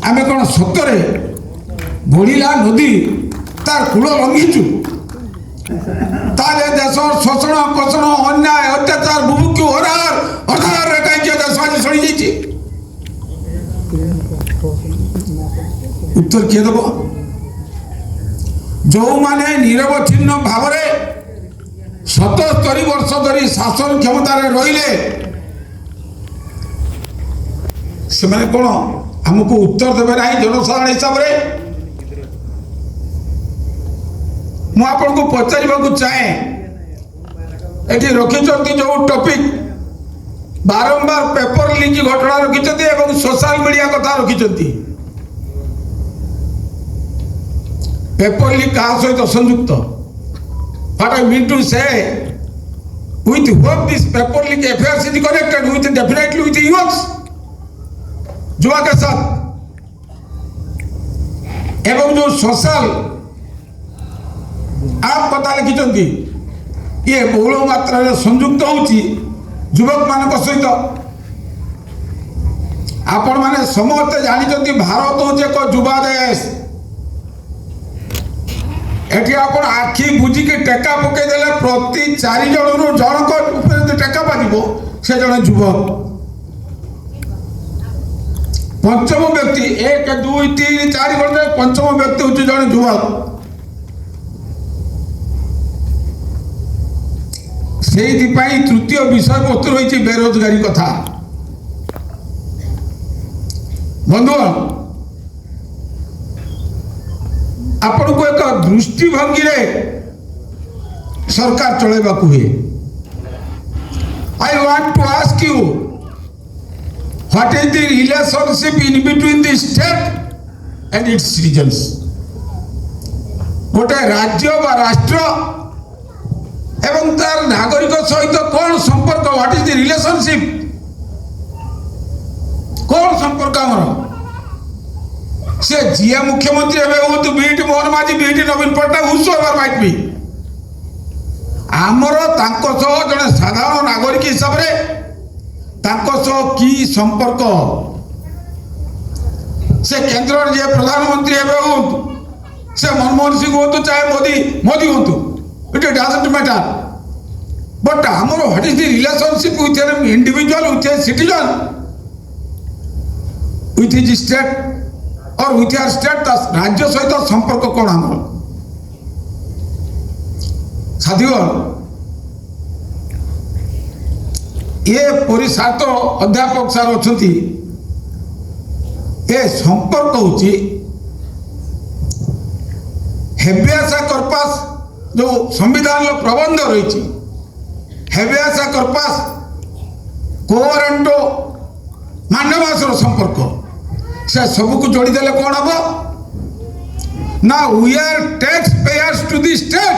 आमे कौन सतरे बढ़िला नदी तार कूल लंघीचु ताले देश शोषण कोषण अन्याय अत्याचार बुभुक्षु अधार कहीं देश आज सड़ी जाइए उत्तर किए दब जो माने निरवच्छिन्न भाव 77 वर्ष धरी शासन क्षमतार रहिले से माने कौन हमको उत्तर देवे ना जनसाधारण हिसाब से मुझे पचार चाहे ये रखी जो टॉपिक बारंबार पेपर लीक घटना रखिंट सोशल मीडिया कथा रखिंट पेपर लीक क्या सहित संयुक्त व्हाट आई मीन टू से with whom this paper leak affairs is connected with definitely with yours जुआ के साथ एवं जो सोशल आप पता लिखिं ये बहुल मात्रा संयुक्त होची युवक मान सहित आपण माने समस्त जानी भारत हूँ एक युवा देश एटी आपण आखि बुझिकी टेका पकईदे प्रति 4 जन जनक टेका बाजब से जड़े युवक पंचम व्यक्ति 1 2 3 4 गण पंचम व्यक्ति हूँ जड़े युवक से तृतीय विषय वस्तु रही बेरोजगारी कथा बंधुगण आपण को एक दृष्टिभंगी रे सरकार चलेबा हुए I want to ask you what is the relationship in between the state and its citizens गोटे राज्य बा राष्ट्र एवं तार नागरिक सहित कौन संपर्क व्हाट इज द रिलेशनशिप कौन संपर्क आमर से जिया मुख्यमंत्री हूँ बीटी मोहन माझी बीटी Naveen Patnaik whosoever might be आमर जड़े साधारण नागरिक हिसाब से की संपर्क से केंद्र जे प्रधानमंत्री हूँ से मनमोहन सिंह हूँ चाहे मोदी हूँ इट डजंट मैटर बट आमर what is the relationship with an individual with a citizen with his state और विथ यार स्टेट राज्य सहित संपर्क कौन आम साथीगण ये परिसात अध्यापक सार अच्छा ये संपर्क होची हेबियासा कर्पास जो संविधान प्रबंध रही हेबियासा कर्पास कोवरेंटो मांडवासर संपर्क से सबको जोड़ीदे कौन हम ना we are tax payers to the state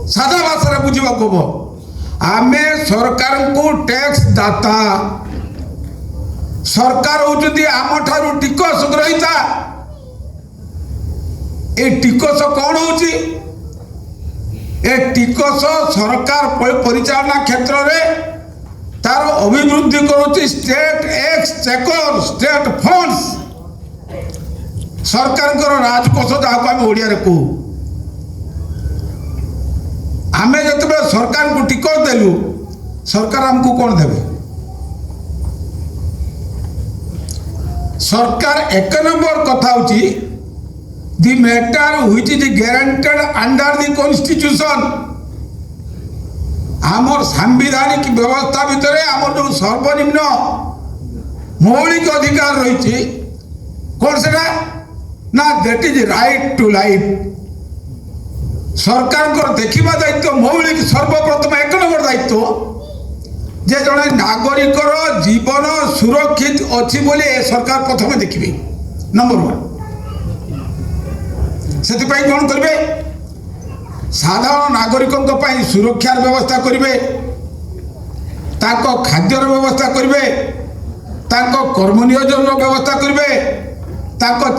सादा भाषा बुझा हम आमे सरकार को टैक्स दाता सरकार होती आम ठारू टिकस ग्रहीता ए टिकस कौन होची ए टिकस सरकार परिचालना क्षेत्र में तार अभिवृद्धि करुच्ची स्टेट एक्सचेकर स्टेट फंड्स सरकार राजकोष जहाँ को आम ओडिया कहू आम जो सरकार को टिकट देलु सरकार आमको कौन देवे सरकार 1 नंबर कथा होची the matter which is guaranteed under the constitution आमर सांविधानिक व्यवस्था भितर आमर जो सर्वनिम्न मौलिक अधिकार रही कौन से ना that is right to life सरकार को देखा दायित्व मौलिक सर्वप्रथम 1 नंबर दायित्व जे जड़े नागरिकर जीवन सुरक्षित अच्छी बोले सरकार प्रथम देखिए नंबर 1 से कौन करेंगे साधारण नागरिकों सुरक्षार व्यवस्था करेंगे खाद्यर व्यवस्था करेंगे कर्म नियोजन व्यवस्था करेंगे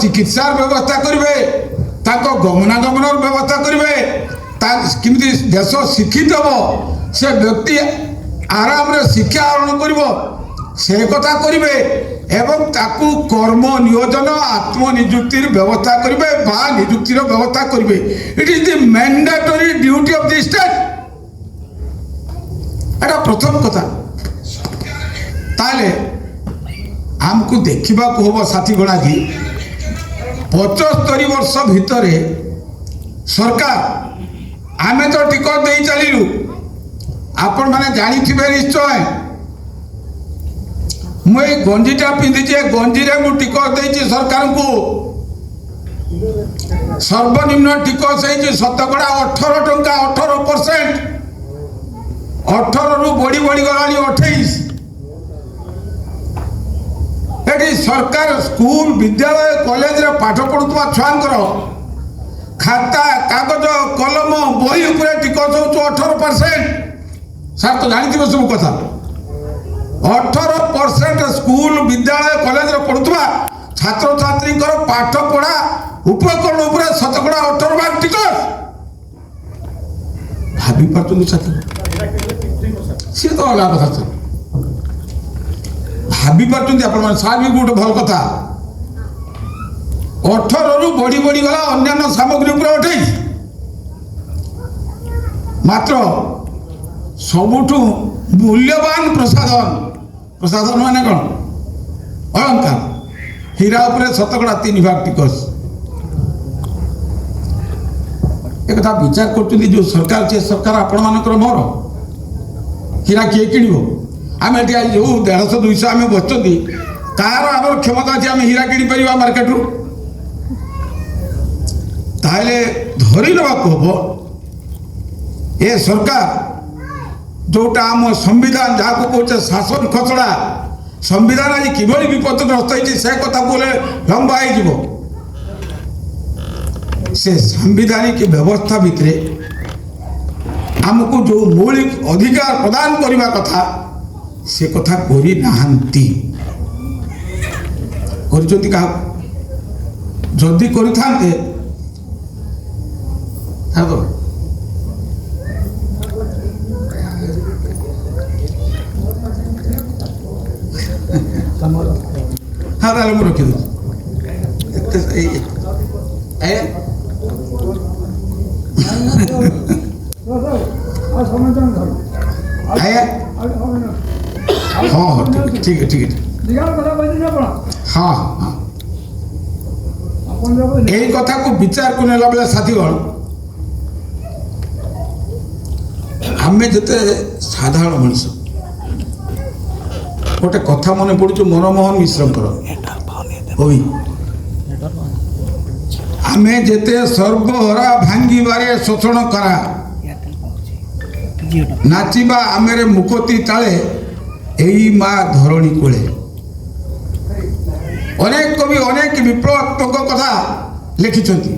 चिकित्सार व्यवस्था करेंगे गमनागमन व्यवस्था करेंगे किमी देश शिक्षित हम से व्यक्ति आराम रे शिक्षा आरोहण कर से कथा करेंगे एवं ताकू कर्म नियोजन आत्मनिजुक्ति व्यवस्था करेंगे बा निजुक्तिर व्यवस्था करेंगे it is the mandatory duty of the state एटा प्रथम कथा ताले आमको देखा हम साथी गणा जी 75 वर्ष भितर सरकार आमे तो टिकट दे चलू आपण मैंने जानी निश्चय मुझे गंजीटा पिंधीचे गंजीरे मु टिकट देती सरकार को सर्वनिम्न टिकट है शतकड़ा 18 टंका 18% 18 रु बढ़ी बढ़ी गला 28 ये सरकार स्कूल विद्यालय कॉलेज रे पाठ पढ़ुवा छुआंकर खाता कागज कलम बही उपरे टिकट हो 18% सर तो जानी सब कथा 18% स्कूल विद्यालय कॉलेज रे पढ़ुवा छात्र छात्री पाठ पढ़ा उपकरण उपरे शतकड़ा 18 टिकट भाभी पार्टी साथी सी तो अलग कथा सर भाभी पार्टी आप सार भी गोटे भल कथा 18 रु बढ़ी बढ़ी गला अन्य सामग्री उपरे 28 मात्र सबुठु मूल्यवान प्रसाधन प्रसाधन माने कौन अलंकार हीरा उपरे शतकड़ा 3 भाग टिकस एक कथा विचार कर जो सरकार से सरकार आपण मानकर मोर हीरा किए किणव आम ये जो 150-200 आम बसुँच तार आम क्षमता अच्छी आम हीरा कि मार्केट रू ताहले धरी ना हम ए सरकार जोटा आम संविधान जहाँ को कहे शासन खसड़ा संविधान आज कि विपदग्रस्त होती से कथा बोले लंबा हो से संविधानिक व्यवस्था भितर आमको जो मौलिक अधिकार प्रदान करने कथा से कथा करी नाहंती जदि करि थांते हाँ ताले मु रखी दूँ हाँ ठीक है हाँ हाँ यही कथा को विचार को नेला बेला साथीगण आम जिते साधारण मनुष्य गोटे कथा मन पड़ू मनमोहन मिश्र आमे जेते सर्वहरा भांगिबारे शोषण करा नाचिबा आमेरे मुकती ताले एई मा धरणी कोले अनेक कवि अनेक विप्लवात्मक कथा लिखिछंती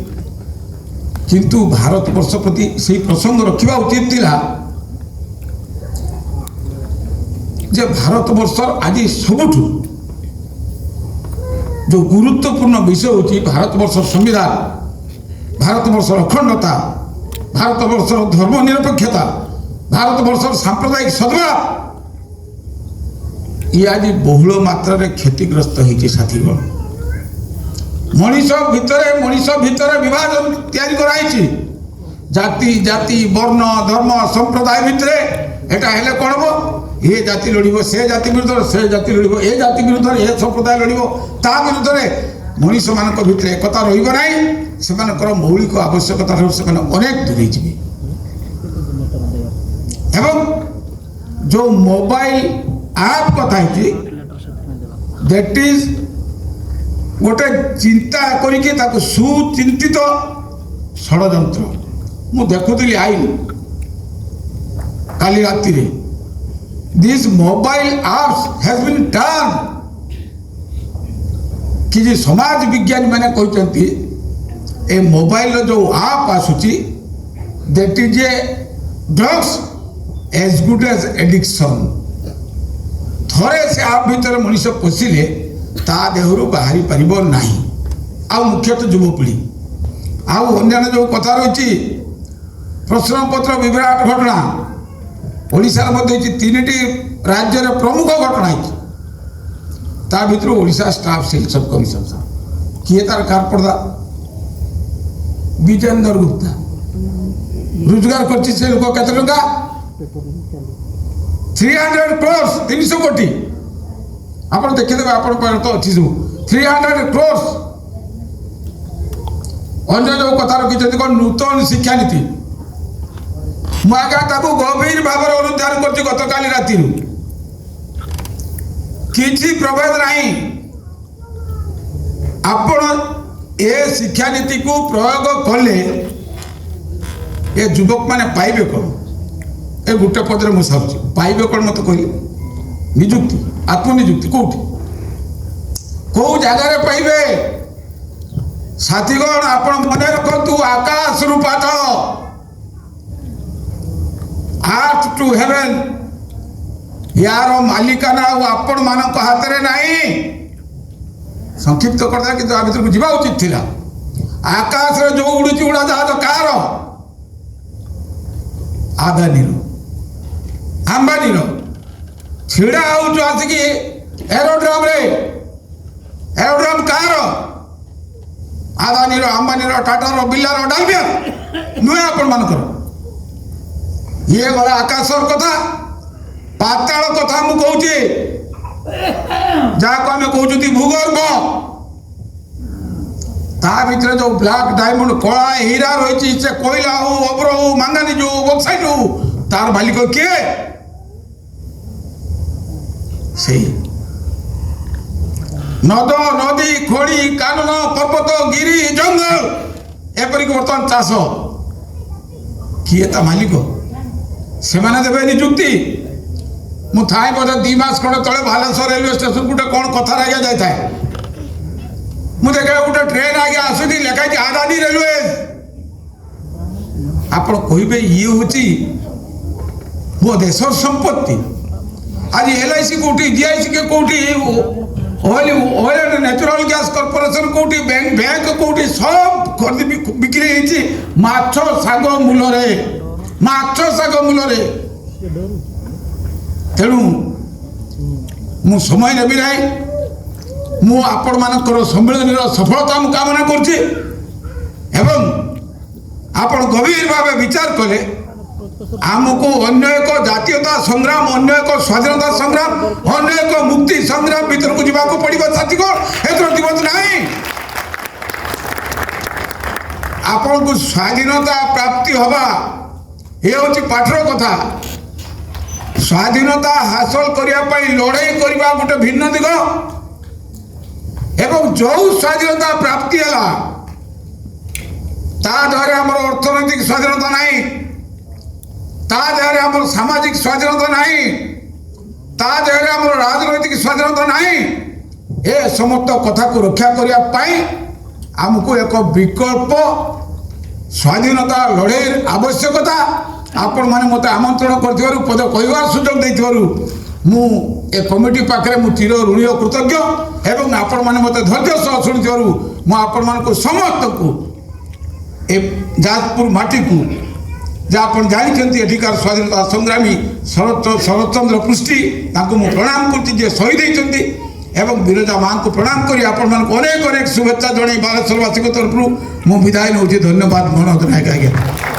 किंतु भारत वर्ष प्रति से प्रसंग रखा उचित थिला जे भारत वर्ष आज सबुठु जो गुरुत्वपूर्ण विषय होची भारत वर्ष संविधान भारत वर्ष अखंडता भारत वर्ष धर्मनिरपेक्षता भारत वर्ष सांप्रदायिक सद्भाव ये आज बहुल मात्रा क्षतिग्रस्त होती साथीगण मनीष भितर विभाजन तैयारी कराई जाति जाति वर्ण धर्म संप्रदाय भितर एटा हेले कौन हम ये जाति लड़ब से जाति विरुद्ध से जाति लड़ब ए जाति विरुद्ध ए संप्रदाय लड़ब ता विरुद्ध मनीष मान भितर एकता रहा से मौलिक आवश्यकता से अनेक दूरे जी एवं जो मोबाइल आप कथा दैट इज गोटे चिंता करके सुचिंतित षड्यंत्र मु देखुली आईन काली राति this mobile apps has been turn कि समाज विज्ञानी मैंने कहते ए मोबाइल जो आप आसूची that is a drugs as good as addiction थरे से आप भीतर मनीष पशिले ता देहरु बाहरी पारिबो नाही आ मुख्यतः युवपीढ़ी अन्य जो कथा रही प्रश्नपत्र विभ्राट घटना ओडिशा मध्य 3टी राज्य प्रमुख घटना ता भितर ओडिशा स्टाफ सिलेक्शन कमिशन किए तार कारपड़ा विजेंद्र गुप्ता रोजगार करछि से लोक केते टका 300 crores 300 कोटी आपण देखिदेबे आपण पर तो अछि सब 300 crores अन्य जो कथा रखिछथि कोन नूतन शिक्षा नीति मुआगा ताकू गंभीर भाव अनुधान करछि गतकाली राति किछि प्रभेद नहीं आपण ए शिक्षा नीति को प्रयोग कले ए युवक माने पाइबे कोन ए गुटे पदरे मु साउछि पाइबे कोन मत कहले नियुक्ति आत्मनियुक्ति कोठी को जगह रे पाइबे साथीगण आपण मन रखतु आकाश रु पाताल आर्थ टू हेवन यार मालिकाना आपण मानक हाथ रे नहीं संक्षिप्त करदा कि आ भीतर को जीवा उचित थिला आकाश रे जो उड़ुची उड़ा जहाज कार आदानी रो अंबानी रो छिड़ा आउ जो आसी एरोड्रम रे एरोड्रम कार आदानी रो अंबानी रो टाटा रो बिरला रो डालबिया नुए आपण मानकर ये गला आकाशर कथा पाताल कथा मु कहूची जहाँ को आम कहते भूगर्भ ता भीतर जो ब्लैक डायमंड कला हीरा रही से कोयला हो अब्र हो मांगानीज हो बक्साइट हो तार मालिक किए से नद नदी खोड़ी कानन पर्वत गिरी जंगल एपरिक बर्तमान चाष किए ता मालिक से देवे निजुक्ति मु थाई बोधे 2 मास खंड तले बालेश्वर रेलवे स्टेशन गोटे कौन कथा आगे जाए मु देखे गोटे ट्रेन आगे आसुदी लिखाई आदानी रेलवे आप कहे ये हूँ मो देशर संपत्ति आज LIC कौटी GIC के कौटी oil and natural gas corporation कौटी बैंक कौटी सब खरीद बिक्री होती माछ साग मूल तेणु मु समय नेबी ना मु आपण मानकर सम्मेलन सफलता मु कामना करछि एवं आपण गभीर भाव विचार कले आमको अन्य एक जातीयता संग्राम अन्य एक स्वाधीनता संग्राम अन्य एक मुक्ति संग्राम भीतर को जीवा को पड़िबो साथी को एतर दिवस नहीं आपण को स्वाधीनता प्राप्ति हवा ये होची पाठर कथा स्वाधीनता हासिल करने लड़ाई करने गोटे भिन्न दिग एवं जो स्वाधीनता प्राप्ति है तादे आम अर्थनैतिक स्वाधीनता नहीं तादे आम सामाजिक स्वाधीनता नहीं तादे आम राजनैतिक स्वाधीनता नहीं ए समस्त कथा को रक्षा करने आमको एक विकल्प स्वाधीनता लड़ाई आवश्यकता आपण माने मते आमंत्रण करथिबारु पद कहवार सुযোগ दैथिबारु मु ए कमिटी पाखरे मु चिर ऋणी कृतज्ञ एवं आपण माने मते धैर्य सह सुनिथिबारु मु आपण मान को समस्त को ए जाजपुर माटी को जा आपण जानिछंती अधिकार स्वाधीनता संग्रामी शरतचंद्र पृष्टि ताको मु प्रणाम करती जे शहीद होइछंती एवं विरजा मां को प्रणाम करी आपण मान को अनेक शुभेच्छा जणै बालेश्वरवासी को तरफ मु विदाय नउछि धन्यवाद मनोज नायक आज्ञा।